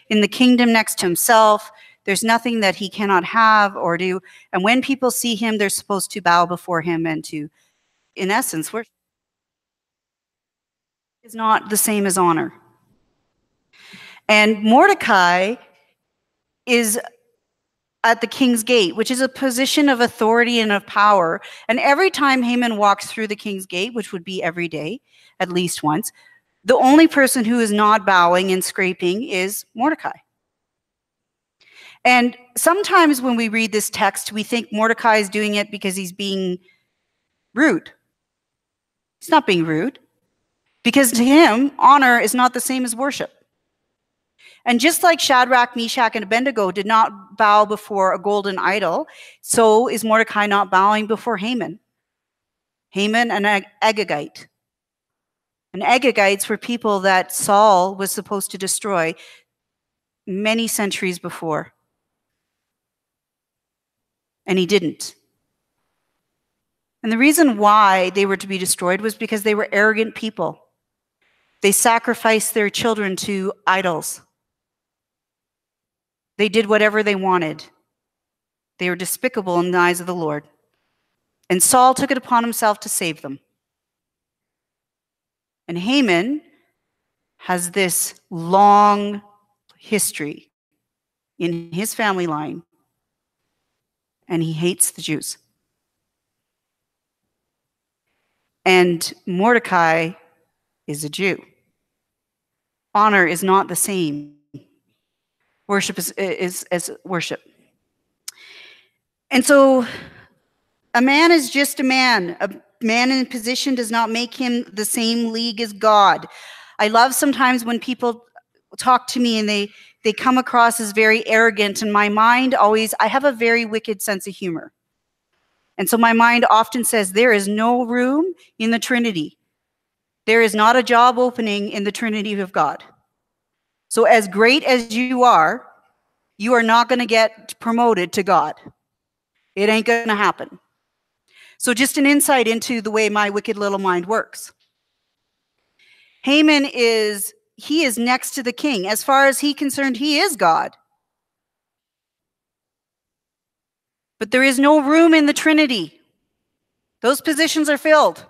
in the kingdom next to himself. There's nothing that he cannot have or do. And when people see him, they're supposed to bow before him and to, in essence, worship. Is not the same as honor. And Mordecai is at the king's gate, which is a position of authority and of power. And every time Haman walks through the king's gate, which would be every day, at least once, the only person who is not bowing and scraping is Mordecai. And sometimes when we read this text, we think Mordecai is doing it because he's being rude. He's not being rude, because to him, honor is not the same as worship. And just like Shadrach, Meshach, and Abednego did not bow before a golden idol, so is Mordecai not bowing before Haman. Haman, an Agagite. And Agagites were people that Saul was supposed to destroy many centuries before. And he didn't. And the reason why they were to be destroyed was because they were arrogant people. They sacrificed their children to idols. They did whatever they wanted. They were despicable in the eyes of the Lord. And Saul took it upon himself to save them. And Haman has this long history in his family line, and he hates the Jews. And Mordecai is a Jew. Honor is not the same. Worship is worship. And so a man is just a man. A man in position does not make him the same league as God. I love sometimes when people talk to me and they come across as very arrogant, and my mind always, I have a very wicked sense of humor. And so my mind often says, there is no room in the Trinity. There is not a job opening in the Trinity of God. So as great as you are not going to get promoted to God. It ain't going to happen. So just an insight into the way my wicked little mind works. Haman is next to the king. As far as he's concerned, he is God. But there is no room in the Trinity. Those positions are filled.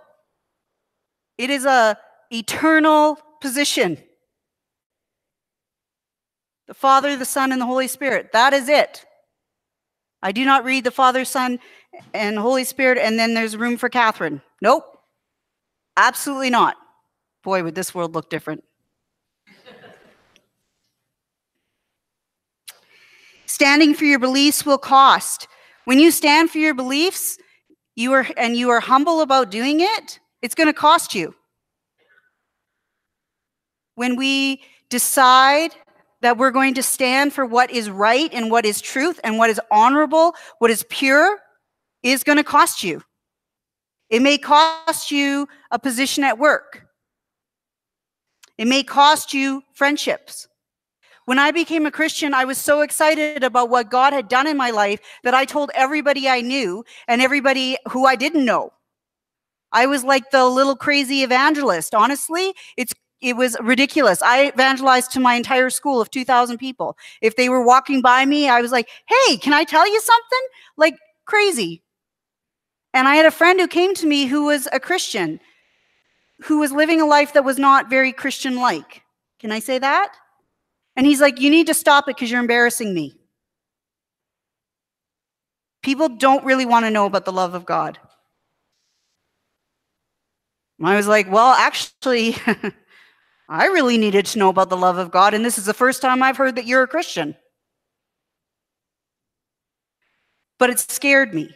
It is an eternal position. The Father, the Son, and the Holy Spirit. That is it. I do not read the Father, Son, and Holy Spirit, and then there's room for Catherine. Nope. Absolutely not. Boy, would this world look different. Standing for your beliefs will cost. When you stand for your beliefs, you are humble about doing it, it's going to cost you. When we decide that we're going to stand for what is right and what is truth and what is honorable, what is pure, is going to cost you. It may cost you a position at work. It may cost you friendships. When I became a Christian, I was so excited about what God had done in my life that I told everybody I knew and everybody who I didn't know. I was like the little crazy evangelist. Honestly, it was ridiculous. I evangelized to my entire school of 2,000 people. If they were walking by me, I was like, hey, can I tell you something? Like crazy. And I had a friend who came to me who was a Christian, who was living a life that was not very Christian-like. Can I say that? And he's like, you need to stop it because you're embarrassing me. People don't really want to know about the love of God. And I was like, well, actually, I really needed to know about the love of God, and this is the first time I've heard that you're a Christian. But it scared me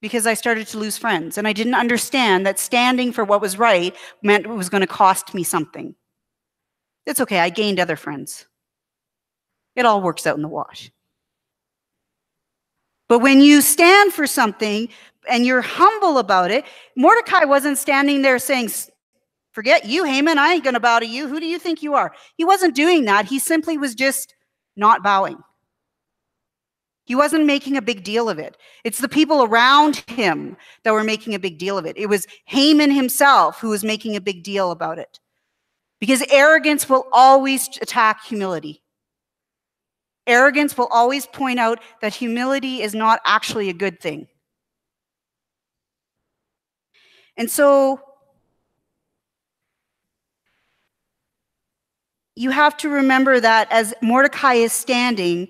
because I started to lose friends, and I didn't understand that standing for what was right meant it was going to cost me something. It's okay, I gained other friends. It all works out in the wash. But when you stand for something and you're humble about it, Mordecai wasn't standing there saying, forget you, Haman, I ain't going to bow to you. Who do you think you are? He wasn't doing that. He simply was just not bowing. He wasn't making a big deal of it. It's the people around him that were making a big deal of it. It was Haman himself who was making a big deal about it. Because arrogance will always attack humility. Arrogance will always point out that humility is not actually a good thing. And so you have to remember that as Mordecai is standing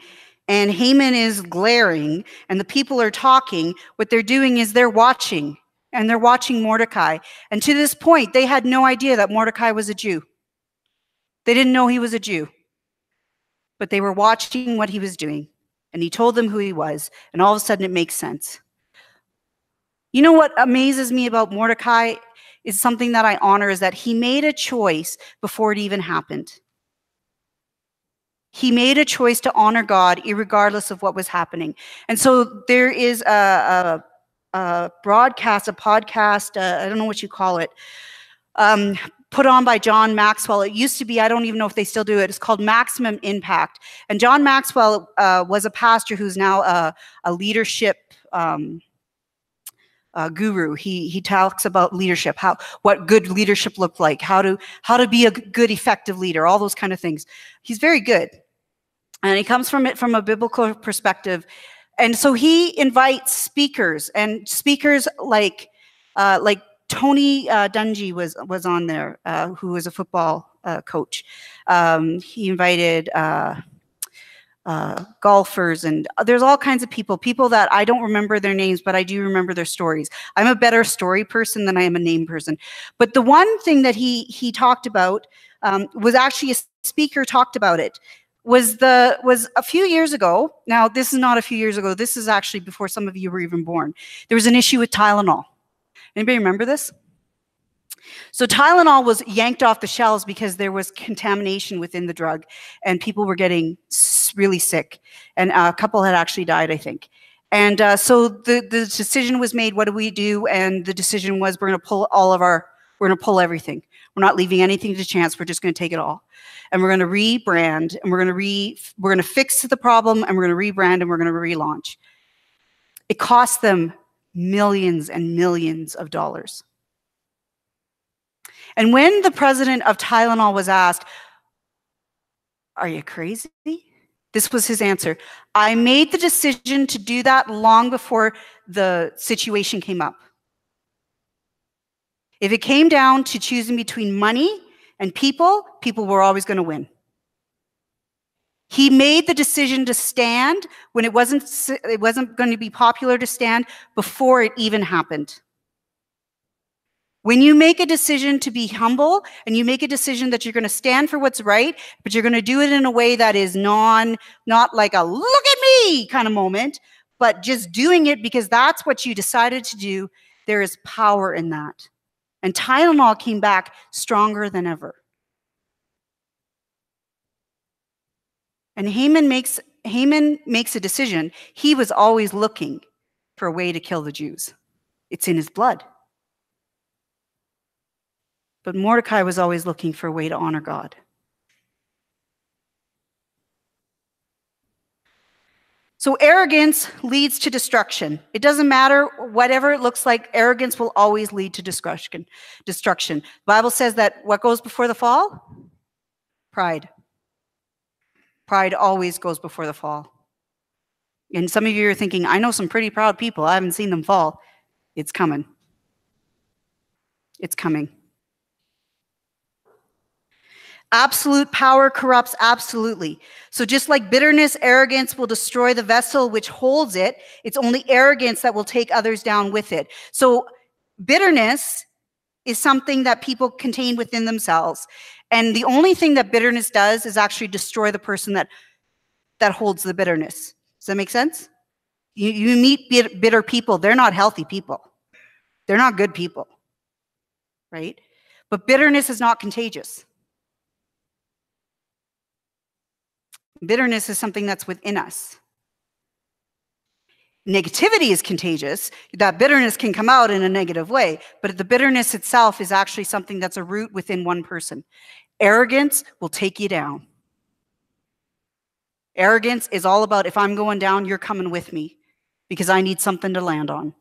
and Haman is glaring and the people are talking, what they're doing is they're watching, and they're watching Mordecai. And to this point, they had no idea that Mordecai was a Jew. They didn't know he was a Jew, but they were watching what he was doing, and he told them who he was, and all of a sudden it makes sense. You know what amazes me about Mordecai is something that I honor, is that he made a choice before it even happened. He made a choice to honor God irregardless of what was happening. And so there is a podcast, I don't know what you call it, put on by John Maxwell. It used to be, I don't even know if they still do it. It's called Maximum Impact. And John Maxwell was a pastor who's now a leadership guru. He talks about leadership, what good leadership looked like, how to be a good, effective leader, all those kind of things. He's very good. And he comes from it from a biblical perspective. And so he invites speakers, and speakers like Tony Dungy was on there, who was a football coach. He invited golfers, and there's all kinds of people that I don't remember their names, but I do remember their stories. I'm a better story person than I am a name person. But the one thing that he talked about was actually a speaker talked about it. Was a few years ago. Now, this is not a few years ago. This is actually before some of you were even born. There was an issue with Tylenol. Anybody remember this? So Tylenol was yanked off the shelves because there was contamination within the drug, and people were getting really sick. And a couple had actually died, I think. And so the decision was made, what do we do? And the decision was, we're going to pull everything. We're not leaving anything to chance. We're just going to take it all. And we're going to rebrand, and we're going to fix the problem, and we're going to rebrand, and we're going to relaunch. It cost them millions and millions of dollars. And when the president of Tylenol was asked, "Are you crazy?" This was his answer. "I made the decision to do that long before the situation came up. If it came down to choosing between money and people were always going to win." He made the decision to stand when it wasn't going to be popular to stand before it even happened. When you make a decision to be humble, and you make a decision that you're going to stand for what's right, but you're going to do it in a way that is not like a look at me kind of moment, but just doing it because that's what you decided to do, there is power in that. And Tylenol came back stronger than ever. And Haman makes a decision. He was always looking for a way to kill the Jews. It's in his blood. But Mordecai was always looking for a way to honor God. So arrogance leads to destruction. It doesn't matter whatever it looks like, arrogance will always lead to destruction. The Bible says that what goes before the fall? Pride. Pride always goes before the fall. And some of you are thinking, I know some pretty proud people. I haven't seen them fall. It's coming. It's coming. Absolute power corrupts absolutely. So just like bitterness, arrogance will destroy the vessel which holds it. It's only arrogance that will take others down with it. So bitterness is something that people contain within themselves. And the only thing that bitterness does is actually destroy the person that holds the bitterness. Does that make sense? You meet bitter people. They're not healthy people. They're not good people, right? But bitterness is not contagious. Bitterness is something that's within us. Negativity is contagious. That bitterness can come out in a negative way, but the bitterness itself is actually something that's a root within one person. Arrogance will take you down. Arrogance is all about, if I'm going down, you're coming with me because I need something to land on.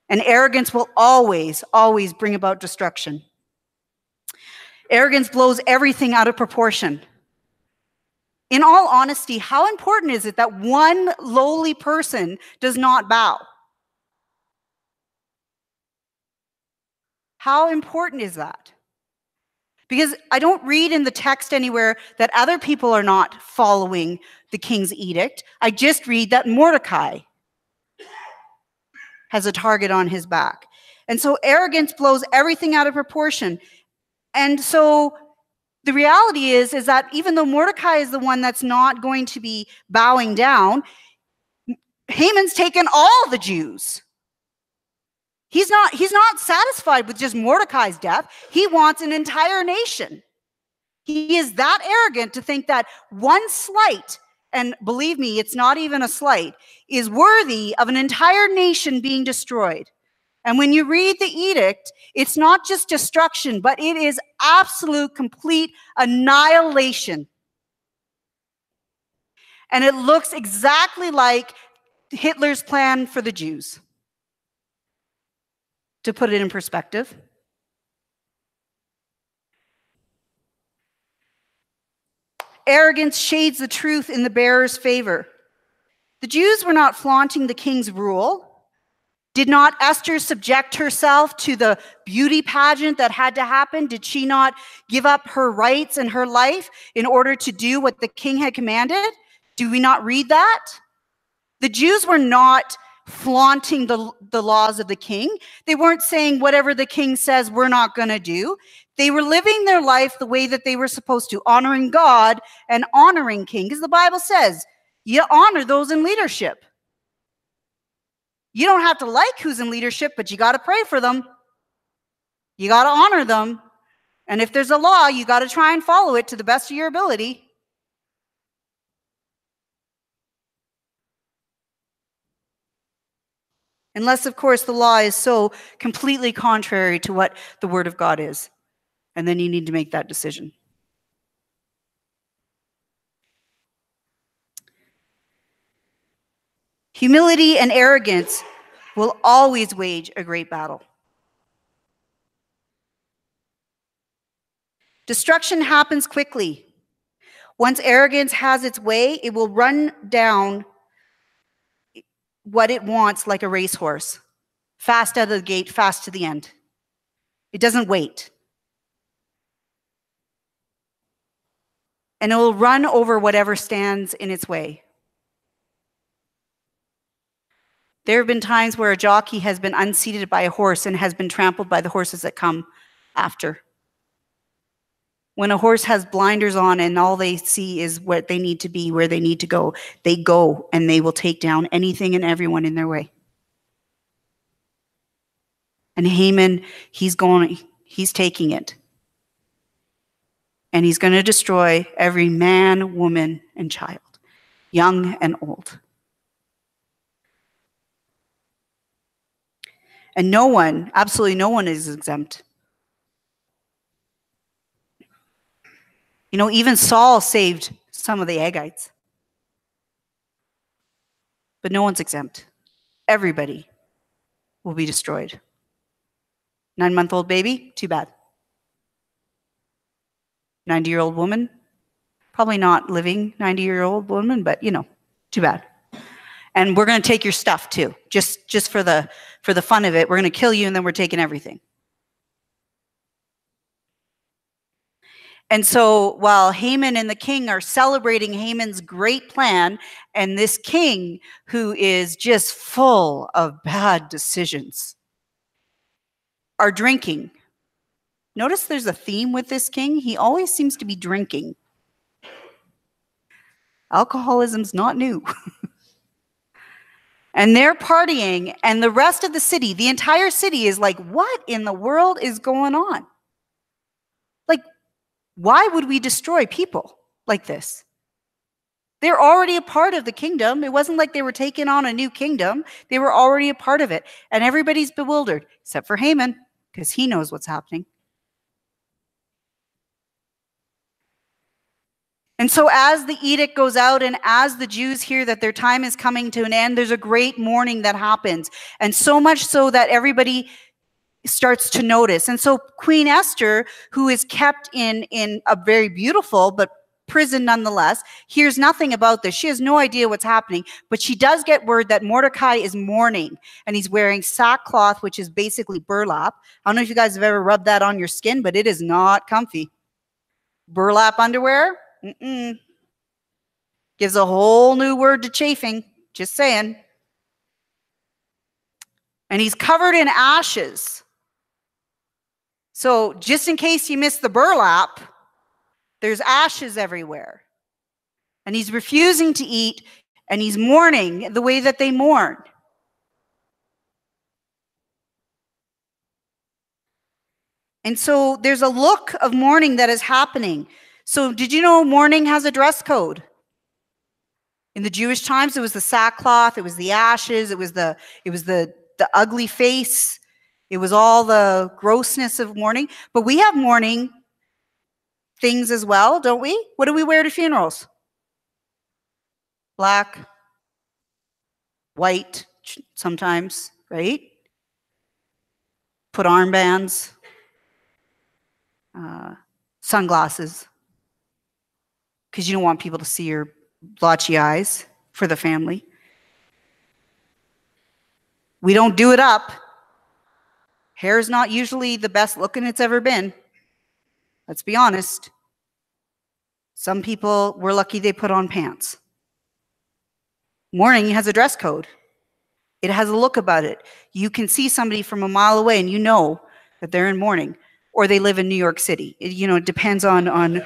And arrogance will always, always bring about destruction. Arrogance blows everything out of proportion. In all honesty, how important is it that one lowly person does not bow? How important is that? Because I don't read in the text anywhere that other people are not following the king's edict. I just read that Mordecai has a target on his back. And so arrogance blows everything out of proportion. And so the reality is that even though Mordecai is the one that's not going to be bowing down, Haman's taken all the Jews. He's not satisfied with just Mordecai's death. He wants an entire nation. He is that arrogant to think that one slight, and believe me, it's not even a slight, is worthy of an entire nation being destroyed. And when you read the edict, it's not just destruction, but it is absolute, complete annihilation. And it looks exactly like Hitler's plan for the Jews. To put it in perspective, arrogance shades the truth in the bearer's favor. The Jews were not flaunting the king's rule. Did not Esther subject herself to the beauty pageant that had to happen? Did she not give up her rights and her life in order to do what the king had commanded? Do we not read that? The Jews were not flaunting the laws of the king. They weren't saying whatever the king says we're not going to do. They were living their life the way that they were supposed to, honoring God and honoring king. Because the Bible says you honor those in leadership. You don't have to like who's in leadership, but you got to pray for them. You got to honor them. And if there's a law, you got to try and follow it to the best of your ability. Unless, of course, the law is so completely contrary to what the Word of God is. And then you need to make that decision. Humility and arrogance will always wage a great battle. Destruction happens quickly. Once arrogance has its way, it will run down what it wants like a racehorse. Fast out of the gate, fast to the end. It doesn't wait. And it will run over whatever stands in its way. There have been times where a jockey has been unseated by a horse and has been trampled by the horses that come after. When a horse has blinders on and all they see is what they need to be, where they need to go, they go and they will take down anything and everyone in their way. And Haman, he's taking it. And he's going to destroy every man, woman, and child, young and old. And no one, absolutely no one is exempt. You know, even Saul saved some of the Aggites. But no one's exempt. Everybody will be destroyed. 9-month-old baby, too bad. 90-year-old woman, probably not living 90-year-old woman, but you know, too bad. And we're going to take your stuff too, just for the fun of it. We're going to kill you and then we're taking everything. And so while Haman and the king are celebrating Haman's great plan, and this king who is just full of bad decisions are drinking. Notice there's a theme with this king. He always seems to be drinking. Alcoholism's not new. And they're partying, and the rest of the city, the entire city is like, what in the world is going on? Like, why would we destroy people like this? They're already a part of the kingdom. It wasn't like they were taking on a new kingdom. They were already a part of it. And everybody's bewildered, except for Haman, because he knows what's happening. And so as the edict goes out and as the Jews hear that their time is coming to an end, there's a great mourning that happens. And so much so that everybody starts to notice. And so Queen Esther, who is kept in a very beautiful but prison nonetheless, hears nothing about this. She has no idea what's happening, but she does get word that Mordecai is mourning, and he's wearing sackcloth, which is basically burlap. I don't know if you guys have ever rubbed that on your skin, but it is not comfy. Burlap underwear, gives a whole new word to chafing, just saying. And he's covered in ashes. So just in case you missed the burlap, there's ashes everywhere. And he's refusing to eat, and he's mourning the way that they mourn. And so there's a look of mourning that is happening. So did you know mourning has a dress code? In the Jewish times, it was the sackcloth, it was the ashes, it was the ugly face, it was all the grossness of mourning. But we have mourning things as well, don't we? What do we wear to funerals? Black, white, sometimes, right? Put armbands, sunglasses, because you don't want people to see your blotchy eyes for the family. We don't do it up. Hair is not usually the best looking it's ever been. Let's be honest. Some people, we're lucky they put on pants. Mourning has a dress code. It has a look about it. You can see somebody from a mile away and you know that they're in mourning, or they live in New York City. It depends on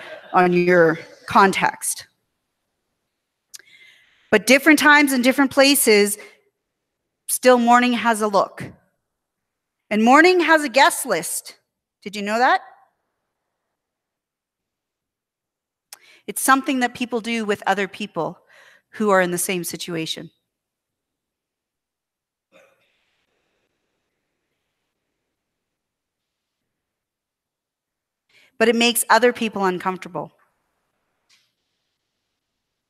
your context. But different times and different places, still mourning has a look. And mourning has a guest list. Did you know that? It's something that people do with other people who are in the same situation. But it makes other people uncomfortable.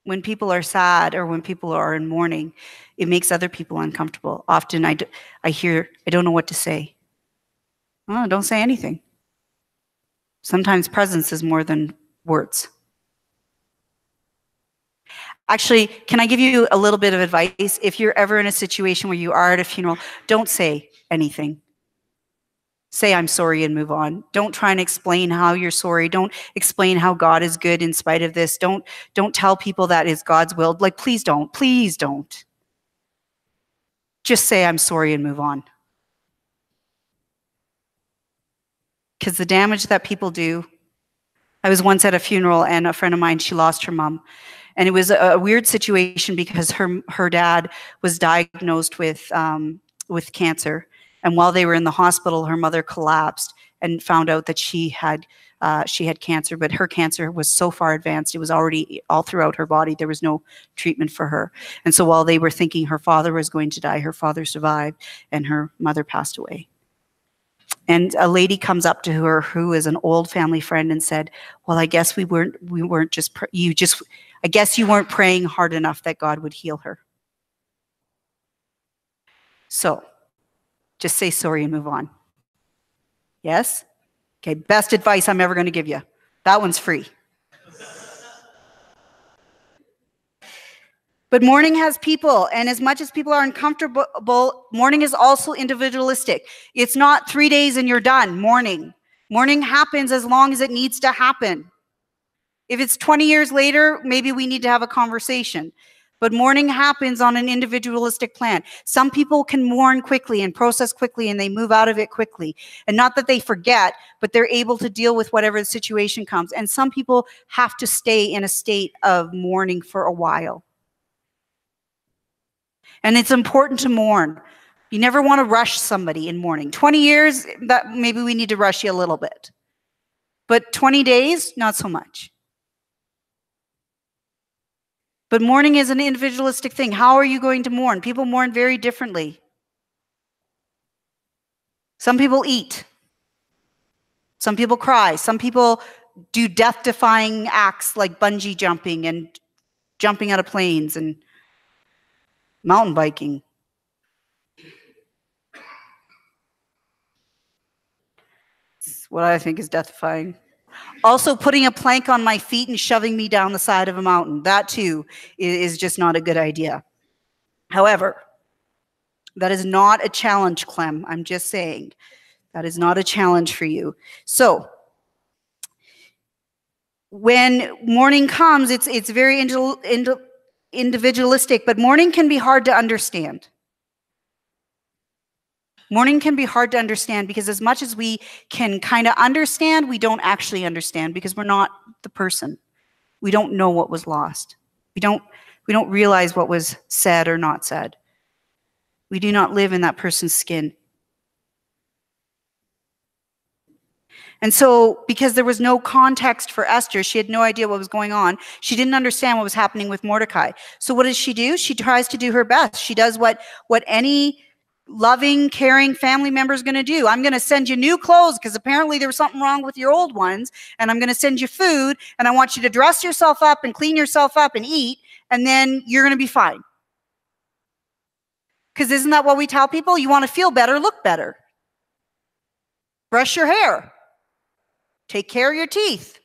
When people are sad or when people are in mourning, it makes other people uncomfortable. Often I hear, I don't know what to say. Oh, don't say anything. Sometimes presence is more than words. Actually, can I give you a little bit of advice? If you're ever in a situation where you are at a funeral, don't say anything. Say, I'm sorry, and move on. Don't try and explain how you're sorry. Don't explain how God is good in spite of this. Don't tell people that is God's will. Like, please don't. Please don't. Just say, I'm sorry, and move on. Because the damage that people do. I was once at a funeral, and a friend of mine, she lost her mom. And it was a weird situation because her dad was diagnosed with cancer. And while they were in the hospital, her mother collapsed and found out that she had cancer, but her cancer was so far advanced, it was already all throughout her body. There was no treatment for her. And so while they were thinking her father was going to die, her father survived and her mother passed away. And a lady comes up to her who is an old family friend and said, well, I guess we weren't I guess you weren't praying hard enough that God would heal her. So just say sorry and move on. Yes? Okay, best advice I'm ever going to give you. That one's free. But mourning has people, and as much as people are uncomfortable, mourning is also individualistic. It's not 3 days and you're done mourning. Mourning happens as long as it needs to happen. If it's 20 years later, maybe we need to have a conversation. But mourning happens on an individualistic plan. Some people can mourn quickly and process quickly, and they move out of it quickly. And not that they forget, but they're able to deal with whatever the situation comes. And some people have to stay in a state of mourning for a while. And it's important to mourn. You never want to rush somebody in mourning. 20 years, that maybe we need to rush you a little bit. But 20 days, not so much. But mourning is an individualistic thing. How are you going to mourn? People mourn very differently. Some people eat. Some people cry. Some people do death-defying acts like bungee jumping and jumping out of planes and mountain biking. what I think is death-defying. Also, putting a plank on my feet and shoving me down the side of a mountain. That too is just not a good idea. However, that is not a challenge, Clem. I'm just saying. That is not a challenge for you. So, when mourning comes, it's very individualistic, but mourning can be hard to understand. Mourning can be hard to understand because as much as we can kind of understand, we don't actually understand because we're not the person. We don't know what was lost. We don't realize what was said or not said. We do not live in that person's skin. And so, because there was no context for Esther, she had no idea what was going on. She didn't understand what was happening with Mordecai. So what does she do? She tries to do her best. She does what any loving, caring family member is going to do. I'm going to send you new clothes because apparently there was something wrong with your old ones. And I'm going to send you food. And I want you to dress yourself up and clean yourself up and eat. And then you're going to be fine. Because isn't that what we tell people? You want to feel better, look better. Brush your hair. Take care of your teeth.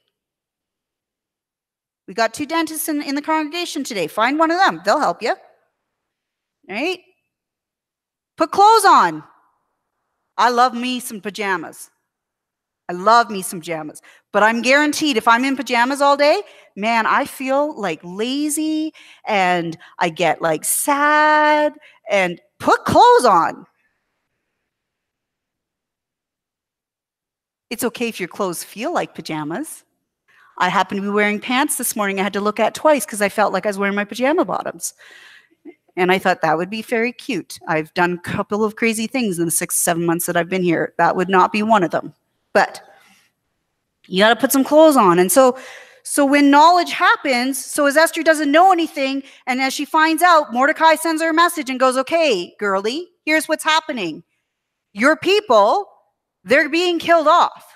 We got 2 dentists in the congregation today. Find one of them. They'll help you. Right? Put clothes on. I love me some pajamas. I love me some pajamas. But I'm guaranteed if I'm in pajamas all day, man, I feel like lazy and I get like sad. And put clothes on. It's okay if your clothes feel like pajamas. I happened to be wearing pants this morning I had to look at twice because I felt like I was wearing my pajama bottoms. And I thought that would be very cute. I've done a couple of crazy things in the 6-7 months that I've been here. That would not be one of them. But you got to put some clothes on. And so when knowledge happens, so as Esther doesn't know anything, and as she finds out, Mordecai sends her a message and goes, okay, girlie, here's what's happening. Your people, they're being killed off.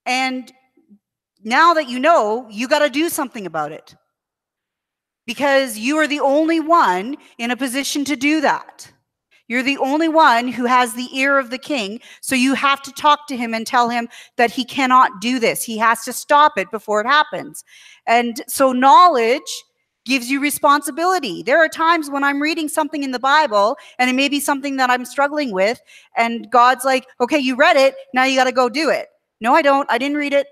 And now that you know, you got to do something about it. Because you are the only one in a position to do that. You're the only one who has the ear of the king, so you have to talk to him and tell him that he cannot do this. He has to stop it before it happens. And so knowledge gives you responsibility. There are times when I'm reading something in the Bible, and it may be something that I'm struggling with, and God's like, okay, you read it, now you got to go do it. No, I don't. I didn't read it.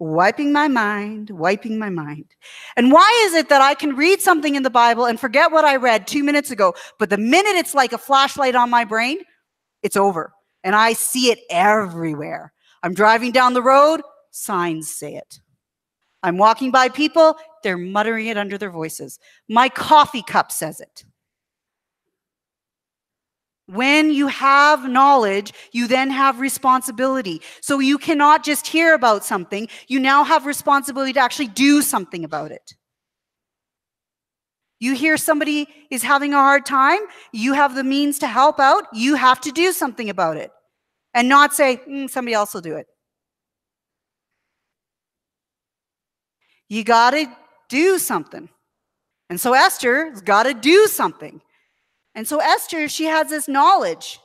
Wiping my mind. And why is it that I can read something in the Bible and forget what I read 2 minutes ago, but the minute it's like a flashlight on my brain, it's over. And I see it everywhere. I'm driving down the road, signs say it. I'm walking by people, they're muttering it under their voices. My coffee cup says it. When you have knowledge, you then have responsibility. So you cannot just hear about something. You now have responsibility to actually do something about it. You hear somebody is having a hard time, you have the means to help out, you have to do something about it. And not say, somebody else will do it. You got to do something. And so Esther's got to do something. And so Esther, she has this knowledge.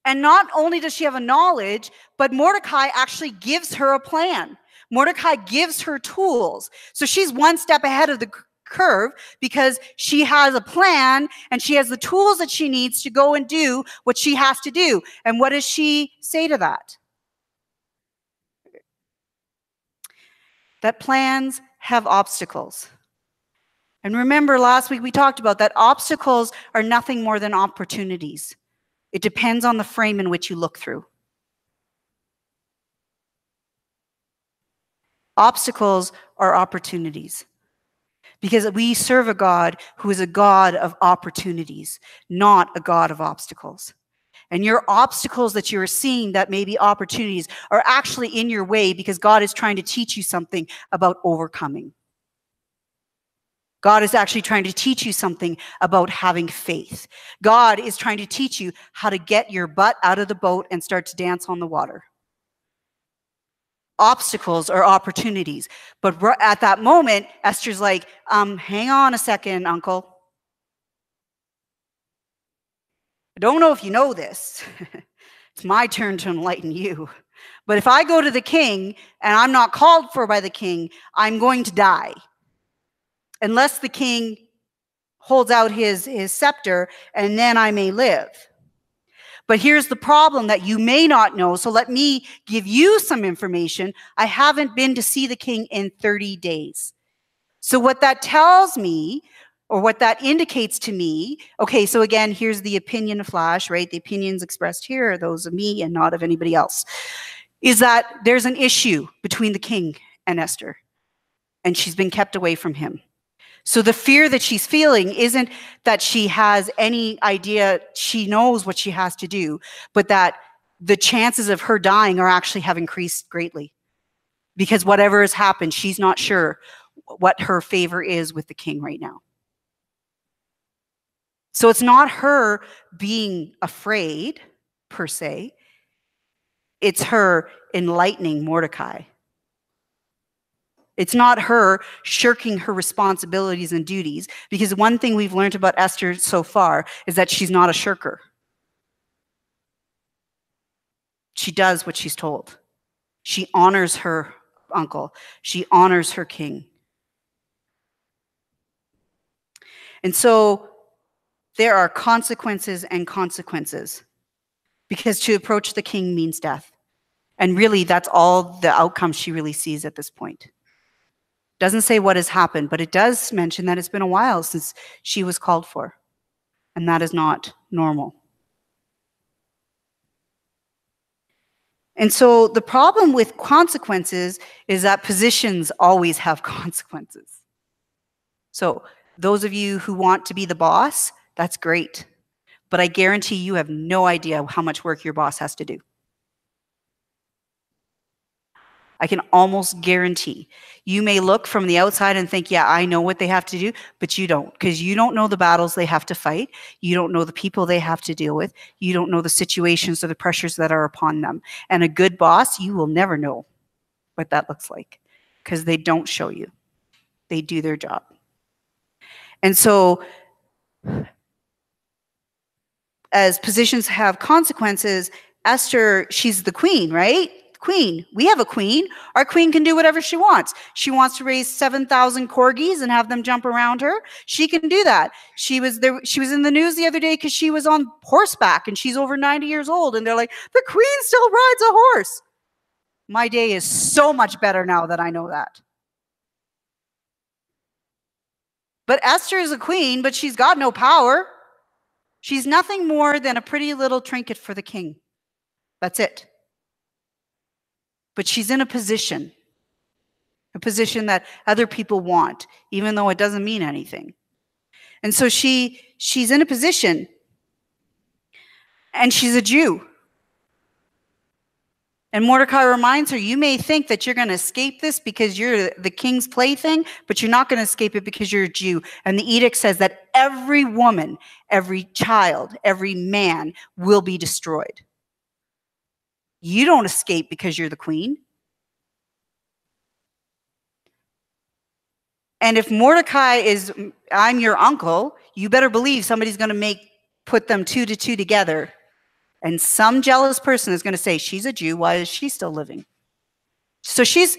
And not only does she have a knowledge, but Mordecai actually gives her a plan. Mordecai gives her tools. So she's one step ahead of the curve because she has a plan and she has the tools that she needs to go and do what she has to do. And what does she say to that? That plans have obstacles. And remember, last week we talked about that obstacles are nothing more than opportunities. It depends on the frame in which you look through. Obstacles are opportunities. Because we serve a God who is a God of opportunities, not a God of obstacles. And your obstacles that you are seeing that may be opportunities are actually in your way because God is trying to teach you something about overcoming. God is actually trying to teach you something about having faith. God is trying to teach you how to get your butt out of the boat and start to dance on the water. Obstacles are opportunities. But at that moment, Esther's like, hang on a second, uncle. I don't know if you know this. It's my turn to enlighten you. But if I go to the king and I'm not called for by the king, I'm going to die. Unless the king holds out his scepter, and then I may live. But here's the problem that you may not know. So let me give you some information. I haven't been to see the king in 30 days. So what that tells me, or what that indicates to me, okay, so again, here's the opinion flash, right? The opinions expressed here are those of me and not of anybody else, is that there's an issue between the king and Esther, and she's been kept away from him. So the fear that she's feeling isn't that she has any idea, she knows what she has to do, but that the chances of her dying are actually have increased greatly. Because whatever has happened, she's not sure what her favor is with the king right now. So it's not her being afraid, per se. It's her enlightening Mordecai. It's not her shirking her responsibilities and duties, because one thing we've learned about Esther so far is that she's not a shirker. She does what she's told. She honors her uncle. She honors her king. And so there are consequences and consequences, because to approach the king means death. And really, that's all the outcome she really sees at this point. Doesn't say what has happened, but it does mention that it's been a while since she was called for. And that is not normal. And so the problem with consequences is that positions always have consequences. So those of you who want to be the boss, that's great. But I guarantee you have no idea how much work your boss has to do. I can almost guarantee. You may look from the outside and think, yeah, I know what they have to do, but you don't, because you don't know the battles they have to fight. You don't know the people they have to deal with. You don't know the situations or the pressures that are upon them. And a good boss, you will never know what that looks like, because they don't show you. They do their job. And so as positions have consequences, Esther, she's the queen, right? Queen. We have a queen. Our queen can do whatever she wants. She wants to raise 7,000 corgis and have them jump around her. She can do that. She was in the news the other day because she was on horseback and she's over 90 years old. And they're like, the queen still rides a horse. My day is so much better now that I know that. But Esther is a queen, but she's got no power. She's nothing more than a pretty little trinket for the king. That's it. But she's in a position that other people want, even though it doesn't mean anything. And so she's in a position, and she's a Jew. And Mordecai reminds her, you may think that you're going to escape this because you're the king's plaything, but you're not going to escape it because you're a Jew. And the edict says that every woman, every child, every man will be destroyed. You don't escape because you're the queen. And if Mordecai is, I'm your uncle, you better believe somebody's going to put them 2 to 2 together. And some jealous person is going to say, she's a Jew, why is she still living? So she's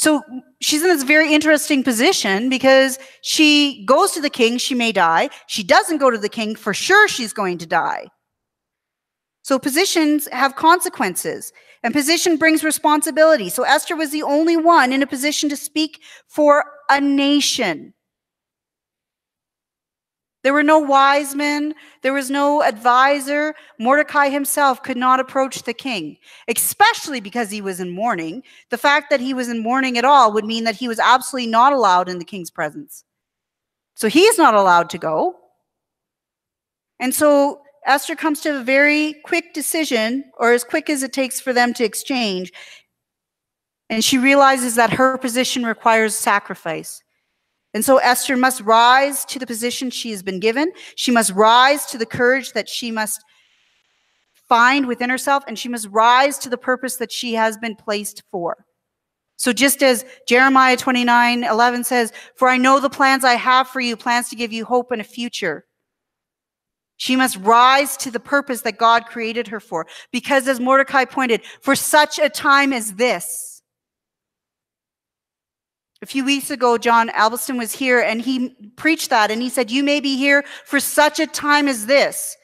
in this very interesting position, because she goes to the king, she may die. She doesn't go to the king, for sure she's going to die. So positions have consequences, and position brings responsibility. So Esther was the only one in a position to speak for a nation. There were no wise men. There was no advisor. Mordecai himself could not approach the king, especially because he was in mourning. The fact that he was in mourning at all would mean that he was absolutely not allowed in the king's presence. So he's not allowed to go. And so Esther comes to a very quick decision, or as quick as it takes for them to exchange. And she realizes that her position requires sacrifice. And so Esther must rise to the position she has been given. She must rise to the courage that she must find within herself, and she must rise to the purpose that she has been placed for. So just as Jeremiah 29:11 says, for I know the plans I have for you, plans to give you hope and a future. She must rise to the purpose that God created her for. Because as Mordecai pointed, for such a time as this. A few weeks ago, John Albiston was here and he preached that and he said, you may be here for such a time as this.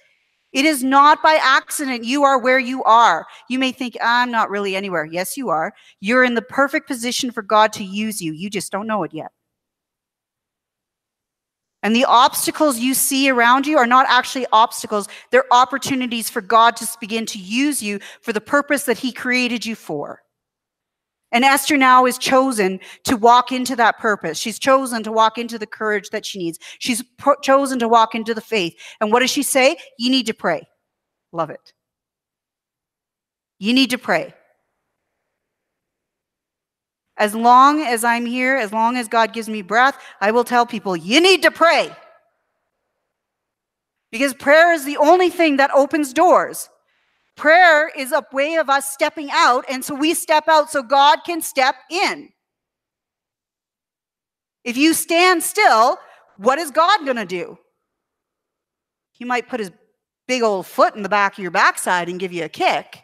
It is not by accident you are where you are. You may think, I'm not really anywhere. Yes, you are. You're in the perfect position for God to use you. You just don't know it yet. And the obstacles you see around you are not actually obstacles. They're opportunities for God to begin to use you for the purpose that he created you for. And Esther now is chosen to walk into that purpose. She's chosen to walk into the courage that she needs. She's chosen to walk into the faith. And what does she say? You need to pray. Love it. You need to pray. As long as I'm here, as long as God gives me breath, I will tell people, you need to pray. Because prayer is the only thing that opens doors. Prayer is a way of us stepping out, and so we step out so God can step in. If you stand still, what is God going to do? He might put his big old foot in the back of your backside and give you a kick.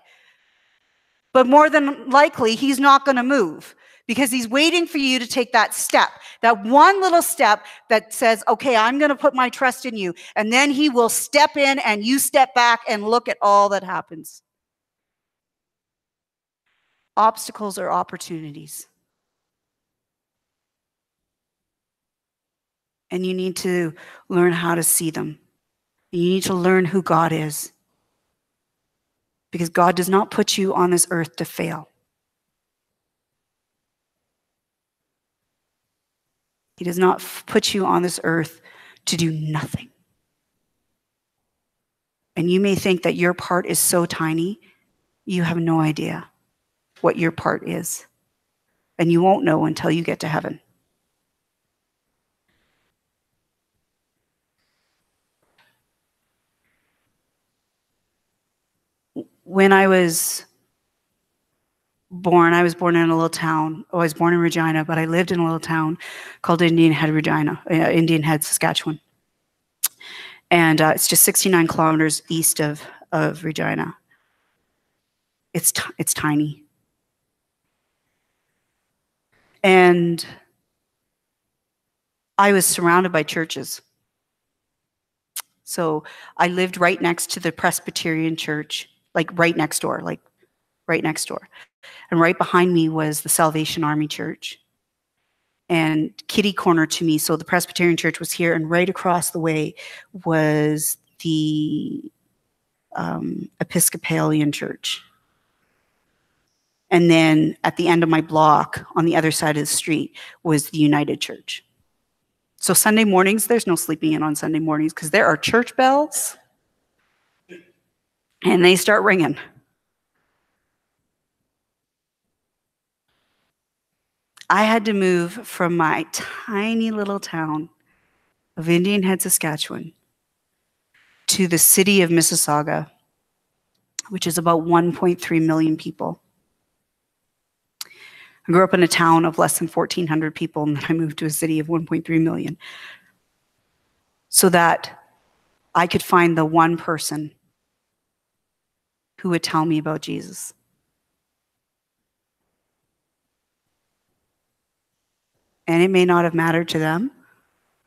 But more than likely, he's not going to move because he's waiting for you to take that step, that one little step that says, okay, I'm going to put my trust in you. And then he will step in and you step back and look at all that happens. Obstacles are opportunities. And you need to learn how to see them. You need to learn who God is. Because God does not put you on this earth to fail. He does not put you on this earth to do nothing. And you may think that your part is so tiny, you have no idea what your part is. And you won't know until you get to heaven. When I was born in a little town. I was born in Regina, but I lived in a little town called Indian Head, Saskatchewan. And it's just 69 kilometers east of Regina. It's tiny. And I was surrounded by churches. So I lived right next to the Presbyterian church, like right next door. And right behind me was the Salvation Army Church. And kitty corner to me, so the Presbyterian church was here, and right across the way was the Episcopalian church. And then at the end of my block, on the other side of the street, was the United Church. So Sunday mornings, there's no sleeping in on Sunday mornings because there are church bells, and they start ringing. I had to move from my tiny little town of Indian Head, Saskatchewan, to the city of Mississauga, which is about 1.3 million people. I grew up in a town of less than 1,400 people, and then I moved to a city of 1.3 million so that I could find the one person who would tell me about Jesus. And it may not have mattered to them,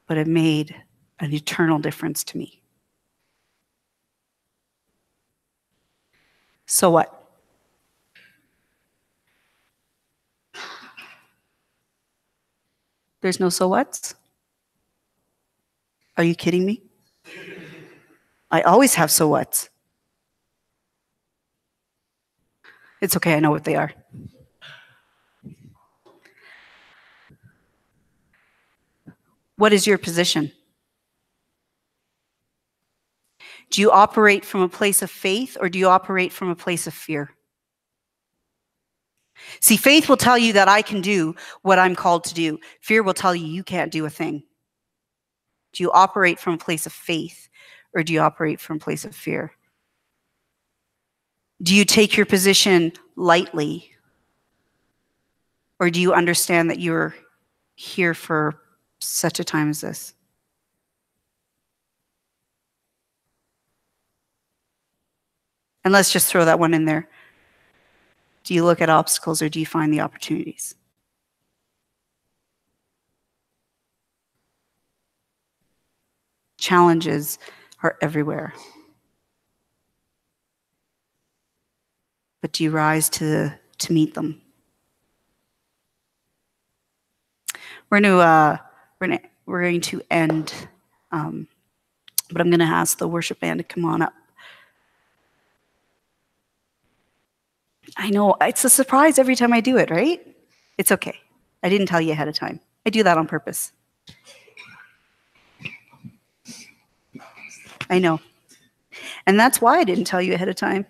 but it made an eternal difference to me. So what? There's no so whats? Are you kidding me? I always have so whats. It's okay, I know what they are. What is your position? Do you operate from a place of faith, or do you operate from a place of fear? See, faith will tell you that I can do what I'm called to do. Fear will tell you you can't do a thing. Do you operate from a place of faith, or do you operate from a place of fear? Do you take your position lightly, or do you understand that you're here for such a time as this? And let's just throw that one in there. Do you look at obstacles or do you find the opportunities? Challenges are everywhere. But do you rise to meet them? We're going to end, but I'm going to ask the worship band to come on up. I know, it's a surprise every time I do it, right? It's okay. I didn't tell you ahead of time. I do that on purpose. I know. And that's why I didn't tell you ahead of time.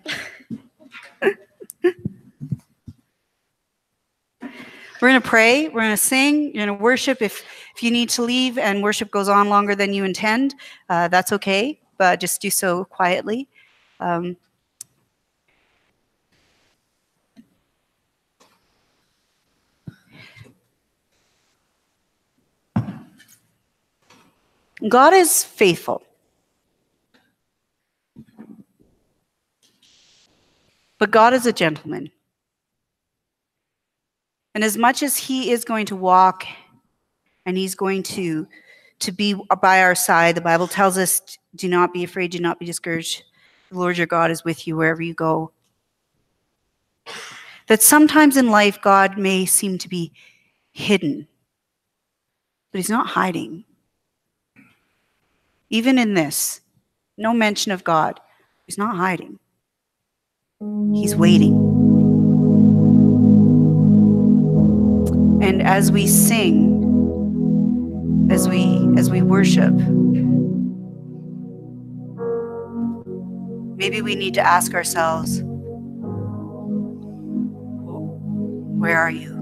We're going to pray. We're going to sing. You're going to worship. If you need to leave and worship goes on longer than you intend, that's okay. But just do so quietly. God is faithful. But God is a gentleman. And as much as he is going to walk and he's going to be by our side, the Bible tells us, do not be afraid, do not be discouraged. The Lord your God is with you wherever you go. That sometimes in life, God may seem to be hidden, but he's not hiding. Even in this, no mention of God. He's not hiding. He's waiting. And as we sing, as we worship, maybe we need to ask ourselves, where are you?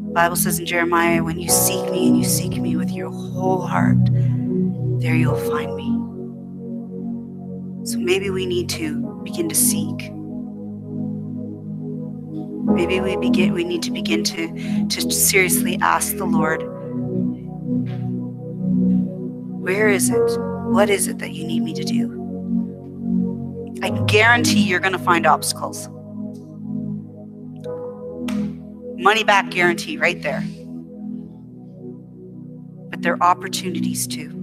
The Bible says in Jeremiah, when you seek me and you seek me with your whole heart, there you'll find me. So maybe we need to begin to seek. Maybe we need to begin to seriously ask the Lord, where is it? What is it that you need me to do? I guarantee you're going to find obstacles. Money back guarantee right there. But there are opportunities too.